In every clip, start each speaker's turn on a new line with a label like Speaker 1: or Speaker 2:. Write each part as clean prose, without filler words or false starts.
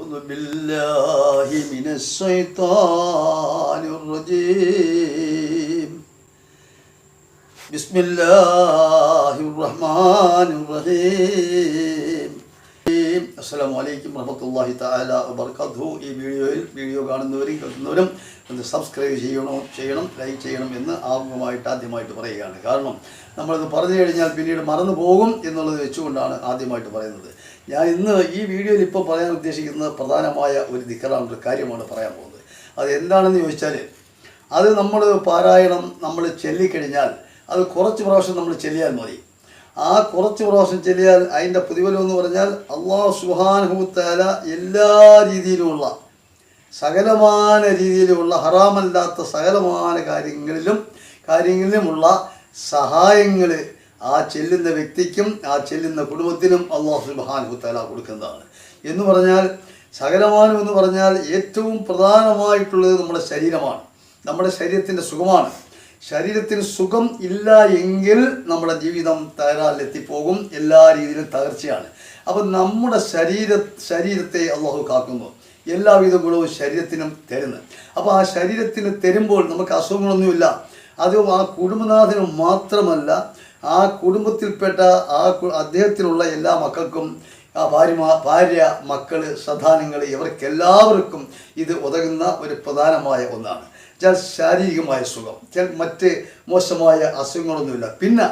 Speaker 1: أعوذ بالله من الشيطان الرجيم بسم الله الرحمن الرحيم അസ്സലാമു അലൈക്കും വറഹ്മത്തുള്ളാഹി തആല വബറകാതുഹു. ഈ വീഡിയോ കാണുന്നവരും കേൾക്കുന്നവരും ഒന്ന് സബ്സ്ക്രൈബ് ചെയ്യണം ലൈക്ക് ചെയ്യണം എന്ന് ആദ്യമായിട്ട് പറയുകയാണ്. കാരണം നമ്മളത് പറഞ്ഞു കഴിഞ്ഞാൽ പിന്നീട് മറന്നു പോകും എന്നുള്ളത് വെച്ചുകൊണ്ടാണ് ആദ്യമായിട്ട് പറയുന്നത്. ഞാൻ ഇന്ന് ഈ വീഡിയോയിൽ ഇപ്പോൾ പറയാൻ ഉദ്ദേശിക്കുന്നത് പ്രധാനമായ ഒരു ദിക്റാണ്, ഒരു കാര്യമാണ് പറയാൻ പോകുന്നത്. അത് എന്താണെന്ന് ചോദിച്ചാൽ, അത് നമ്മൾ പാരായണം നമ്മൾ ചൊല്ലിക്കഴിഞ്ഞാൽ അത് കുറച്ച് പ്രാവശ്യം നമ്മൾ ചൊല്ലിയാൽ മതി. ആ കുറച്ച് പ്രാവശ്യം ചൊല്ലിയാൽ അതിൻ്റെ പ്രതിഫലം എന്ന് പറഞ്ഞാൽ അല്ലാഹു സുബ്ഹാനഹു തആല എല്ലാ രീതിയിലുമുള്ള സകലമാന രീതിയിലുമുള്ള ഹറാമല്ലാത്ത സകലമാന കാര്യങ്ങളിലുമുള്ള സഹായങ്ങൾ ആ ചെല്ലുന്ന വ്യക്തിക്കും ആ ചെല്ലുന്ന കുടുംബത്തിനും അല്ലാഹു സുബ്ഹാനഹു തആല കൊടുക്കുന്നതാണ്. എന്ന് പറഞ്ഞാൽ സകലമാനം എന്ന് പറഞ്ഞാൽ ഏറ്റവും പ്രധാനമായിട്ടുള്ളത് നമ്മുടെ ശരീരമാണ്, നമ്മുടെ ശരീരത്തിൻ്റെ സുഖമാണ്. ശരീരത്തിന് സുഖം ഇല്ല എങ്കിൽ നമ്മുടെ ജീവിതം തകരാറിലെത്തിപ്പോകും, എല്ലാ രീതിയിലും തകർച്ചയാണ്. അപ്പം നമ്മുടെ ശരീരത്തെ അല്ലാഹു കാക്കുന്നു, എല്ലാവിധ ഗുണവും ശരീരത്തിനും തരുന്നു. അപ്പോൾ ആ ശരീരത്തിന് തരുമ്പോൾ നമുക്ക് അസുഖങ്ങളൊന്നുമില്ല. അത് ആ കുടുംബനാഥനും മാത്രമല്ല, ആ കുടുംബത്തിൽപ്പെട്ട അദ്ദേഹത്തിനുള്ള എല്ലാ മക്കൾക്കും, ഭാര്യ, മക്കൾ, സന്താനങ്ങൾ, ഇവർക്കെല്ലാവർക്കും ഇത് ഉതകുന്ന ഒരു പ്രധാനമായ ഒന്നാണ്. ശാരീരികമായ സുഖം, മറ്റ് മോശമായ അസുഖങ്ങളൊന്നുമില്ല. പിന്നെ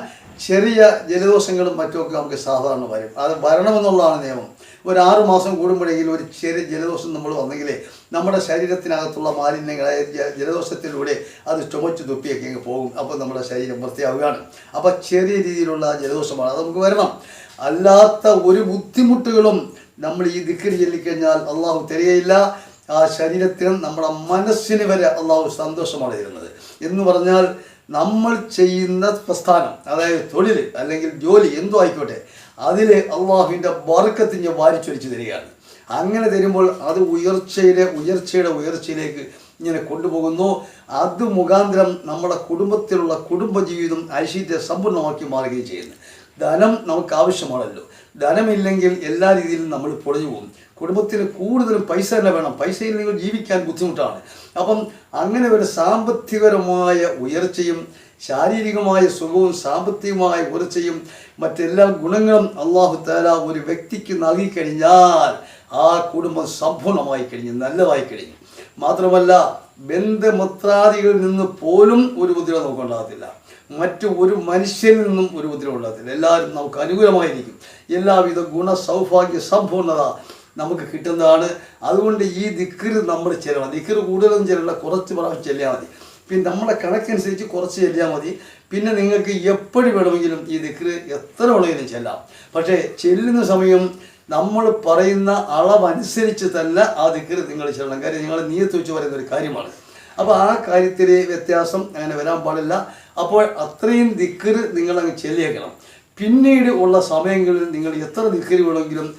Speaker 1: ചെറിയ ജലദോഷങ്ങളും മറ്റുമൊക്കെ നമുക്ക് സാധാരണ വരും. അത് വരണമെന്നുള്ളതാണ് നിയമം. ഒരു 6 മാസം കൂടുമ്പോഴെങ്കിലും ഒരു ചെറിയ ജലദോഷം നമ്മൾ വന്നെങ്കിലേ നമ്മുടെ ശരീരത്തിനകത്തുള്ള മാലിന്യങ്ങളായ ജലദോഷത്തിലൂടെ അത് ചുമച്ച് തുപ്പിയൊക്കെ അങ്ങ് പോകും. അപ്പോൾ നമ്മുടെ ശരീരം വൃത്തിയാവുകയാണ്. അപ്പോൾ ചെറിയ രീതിയിലുള്ള ജലദോഷമാണ്, അത് നമുക്ക് വരണം. അല്ലാത്ത ഒരു ബുദ്ധിമുട്ടുകളും നമ്മൾ ഈ ദിക്ർ ചൊല്ലിക്കഴിഞ്ഞാൽ അള്ളാഹു തരികയില്ല. ആ ശരീരത്തിനും നമ്മുടെ മനസ്സിന് വരെ അള്ളാഹു സന്തോഷമാണ് തരുന്നത്. എന്ന് പറഞ്ഞാൽ നമ്മൾ ചെയ്യുന്ന പ്രസ്ഥാനം, അതായത് തൊഴിൽ അല്ലെങ്കിൽ ജോലി എന്തോ ആയിക്കോട്ടെ, അതിൽ അള്ളാഹുവിൻ്റെ ബർക്കത്ത് വാരിച്ചൊലിച്ച് തരികയാണ്. അങ്ങനെ തരുമ്പോൾ അത് ഉയർച്ചയിലേക്ക് ഇങ്ങനെ കൊണ്ടുപോകുന്നു. അത് മുഖാന്തരം നമ്മുടെ കുടുംബത്തിലുള്ള കുടുംബജീവിതം ഐശ്വര്യ സമ്പൂർണ്ണമാക്കി മാറുകയും ചെയ്യുന്നു. ധനം നമുക്ക് ആവശ്യമാണല്ലോ. ധനമില്ലെങ്കിൽ എല്ലാ രീതിയിലും നമ്മൾ പൊളിഞ്ഞു പോകും. കുടുംബത്തിന് കൂടുതലും പൈസ തന്നെ വേണം, പൈസയില്ലെങ്കിൽ ജീവിക്കാൻ ബുദ്ധിമുട്ടാണ്. അപ്പം അങ്ങനെ ഒരു സാമ്പത്തികപരമായ ഉയർച്ചയും ശാരീരികമായ സുഖവും സാമ്പത്തികമായ ഉയർച്ചയും മറ്റെല്ലാ ഗുണങ്ങളും അല്ലാഹു തആല ഒരു വ്യക്തിക്ക് നൽകിക്കഴിഞ്ഞാൽ ആ കുടുംബം സമ്പൂർണ്ണമായി കഴിഞ്ഞു, നല്ലതായി കഴിഞ്ഞു. മാത്രമല്ല ബന്ധമിത്രാദികളിൽ നിന്ന് പോലും ഒരു ഉപദ്രവം നമുക്ക് ഉണ്ടാകത്തില്ല, മറ്റു ഒരു മനുഷ്യനിൽ നിന്നും ഒരു ഉപദ്രവം ഉണ്ടാകത്തില്ല. എല്ലാവരും നമുക്ക് അനുകൂലമായിരിക്കും. എല്ലാവിധ സൗഭാഗ്യ സമ്പൂർണ്ണത നമുക്ക് കിട്ടുന്നതാണ്. അതുകൊണ്ട് ഈ ദിക്ർ നമ്മൾ ചെല്ലണം. ദിക്ർ കൂടുതലും ചെല്ലണം, കുറച്ച് പ്രാവശ്യം ചെല്ലിയാൽ മതി. പിന്നെ നമ്മുടെ കണക്കനുസരിച്ച് കുറച്ച് ചെല്ലിയാൽ മതി. പിന്നെ നിങ്ങൾക്ക് എപ്പോഴും വേണമെങ്കിലും ഈ ദിക്ർ എത്ര വേണമെങ്കിലും ചെല്ലാം. പക്ഷേ ചെല്ലുന്ന സമയം നമ്മൾ പറയുന്ന അളവനുസരിച്ച് തന്നെ ആ ദിക്ർ നിങ്ങൾ ചെല്ലണം. കാര്യം നിങ്ങൾ നിയത്ത് വെച്ച് പറയുന്ന ഒരു കാര്യമാണ്. അപ്പോൾ ആ കാര്യത്തിൽ വ്യത്യാസം അങ്ങനെ വരാൻ പാടില്ല. അപ്പോൾ അത്രയും ദിക്ർ നിങ്ങളങ്ങ് ചെല്ലിയേക്കണം. പിന്നീട് ഉള്ള സമയങ്ങളിൽ നിങ്ങൾ എത്ര ദിക്ർ വേണമെങ്കിലും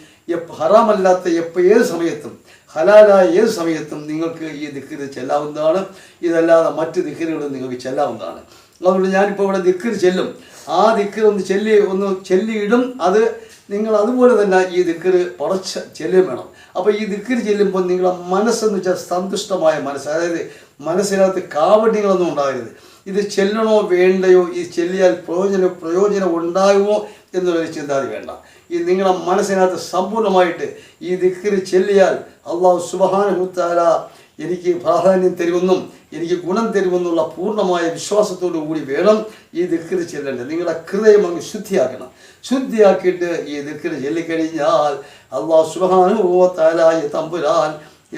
Speaker 1: ഹറാമല്ലാത്ത ഏത് സമയത്തും ഹലാലായ ഏത് സമയത്തും നിങ്ങൾക്ക് ഈ ദിക്ർ ചെല്ലാവുന്നതാണ്. ഇതല്ലാതെ മറ്റ് ദിക്റുകളും നിങ്ങൾക്ക് ചെല്ലാവുന്നതാണ്. അതുകൊണ്ട് ഞാനിപ്പോൾ ഇവിടെ ദിക്ർ ചെല്ലും. ആ ദിക്ർ ഒന്ന് ചെല്ലിയിടും. അത് നിങ്ങൾ അതുപോലെ തന്നെ ഈ ദിക്ർ പടച്ച് ചെല്ലുകയും വേണം. അപ്പോൾ ഈ ദിക്ർ ചെല്ലുമ്പോൾ നിങ്ങളുടെ മനസ്സെന്ന് വെച്ചാൽ സന്തുഷ്ടമായ മനസ്സ്, അതായത് മനസ്സിനകത്ത് കാവട്യങ്ങളൊന്നും ഉണ്ടാകരുത്. ഇത് ചെല്ലണോ വേണ്ടയോ, ഈ ചെല്ലിയാൽ പ്രയോജനം ഉണ്ടാകുമോ എന്നുള്ളൊരു ചിന്താതി വേണ്ട. ഈ നിങ്ങളുടെ മനസ്സിനകത്ത് സമ്പൂർണ്ണമായിട്ട് ഈ ദിക്ർ ചെല്ലിയാൽ അല്ലാഹു സുബ്ഹാനഹു തആല എനിക്ക് പ്രാധാന്യം തരുമെന്നും എനിക്ക് ഗുണം തരുമെന്നുള്ള പൂർണ്ണമായ വിശ്വാസത്തോടു കൂടി വേണം ഈ ദിക്ർ ചെല്ലേണ്ടത്. നിങ്ങളുടെ ഹൃദയം അങ്ങ് ശുദ്ധിയാക്കിയിട്ട് ഈ ദിക്ർ ചൊല്ലിക്കഴിഞ്ഞാൽ അല്ലാഹു സുബ്ഹാനഹു തആല തമ്പുരാൻ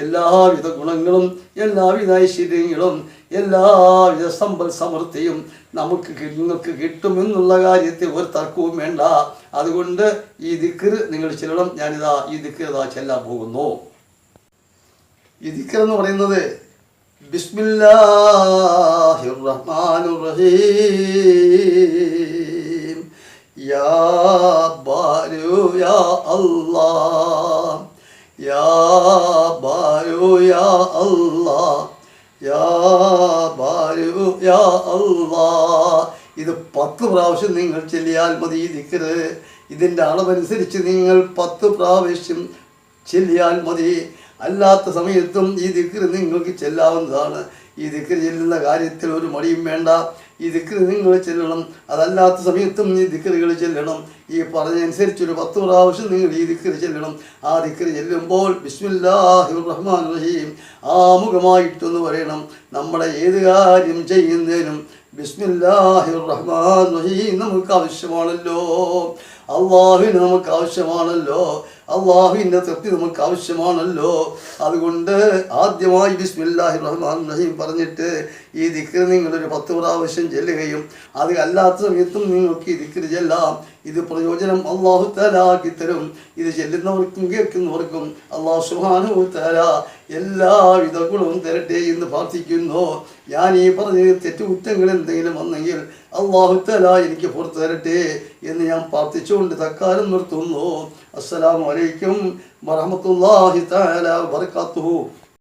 Speaker 1: എല്ലാവിധ ഗുണങ്ങളും എല്ലാവിധ ഐശ്വര്യങ്ങളും എല്ലാവിധ സമ്പൽ സമൃദ്ധിയും നിങ്ങൾക്ക് കിട്ടുമെന്നുള്ള കാര്യത്തിൽ ഒരു തർക്കവും വേണ്ട. അതുകൊണ്ട് ഈ ദിക്ർ നിങ്ങൾ ചെല്ലണം. ഞാനിതാ ഈ ദിക്ർ ചെല്ലാൻ പോകുന്നു. ഈ ദിക്ർ എന്ന് പറയുന്നത് ബിസ്മില്ലാഹിർ റഹ്മാനിർ റഹീം. യാ ബാരു യാ അല്ലാഹ്, യാ ബാരു യാ അല്ലാഹ്, യാ ബാരു യാ അല്ലാഹ്. ഇത് 10 പ്രാവശ്യം നിങ്ങൾ ചൊല്ലിയാൽ മതി. ഈ ദിക്ർ ഇതിൻ്റെ അളവനുസരിച്ച് നിങ്ങൾ 10 പ്രാവശ്യം ചൊല്ലിയാൽ മതി. അല്ലാത്ത സമയത്തും ഈ ദിക്ർ നിങ്ങൾക്ക് ചെല്ലാവുന്നതാണ്. ഈ ദിക്ർ ചെല്ലുന്ന കാര്യത്തിൽ ഒരു മടിയും വേണ്ട. ഈ ദിക്ർ നിങ്ങൾ ചെല്ലണം. അതല്ലാത്ത സമയത്തും ഈ ദിക്റുകൾ ചെല്ലണം. ഈ പറഞ്ഞതനുസരിച്ചൊരു 10 പ്രാവശ്യം നിങ്ങൾ ഈ ദിക്ർ ചെല്ലണം. ആ ദിക്ർ ചെല്ലുമ്പോൾ ബിസ്മില്ലാഹിർ റഹ്മാനിർ റഹീം ആമുഖമായിട്ടൊന്ന് പറയണം. നമ്മുടെ ഏത് കാര്യം ചെയ്യുന്നതിനും ബിസ്മില്ലാഹിർ റഹ്മാനിർ റഹീം നമുക്ക് ആവശ്യമാണല്ലോ. അള്ളാഹുവിന് നമുക്ക് ആവശ്യമാണല്ലോ. അള്ളാഹുവിൻ്റെ തൃപ്തി നമുക്ക് ആവശ്യമാണല്ലോ. അതുകൊണ്ട് ആദ്യമായി ബിസ്മില്ലാഹിർ റഹ്മാനിർ റഹീം പറഞ്ഞിട്ട് ഈ ദിക്ർ നിങ്ങളൊരു 10 പ്രാവശ്യം ചെല്ലുകയും അത് അല്ലാത്ത സമയത്തും നിങ്ങൾക്ക് ഈ ദിക്ർ ചെല്ലാം. ഇത് പ്രയോജനം അള്ളാഹു തആല ആക്കി തരും. ഇത് ചെല്ലുന്നവർക്കും കേൾക്കുന്നവർക്കും അള്ളാഹു സുബ്ഹാനഹു തആല എല്ലാവിധ ഗുണവും തരട്ടെ എന്ന് പ്രാർത്ഥിക്കുന്നു. ഞാൻ ഈ പറഞ്ഞ തെറ്റുകുറ്റങ്ങൾ എന്തെങ്കിലും വന്നെങ്കിൽ അള്ളാഹു തആല എനിക്ക് പുറത്തു തരട്ടെ എന്ന് ഞാൻ പ്രാർത്ഥിച്ചുകൊണ്ട് തൽക്കാലം നിർത്തുന്നു. അസ്സലാമു അലൈക്കും വറഹ്മത്തുള്ളാഹി തആല വബറകാതുഹു.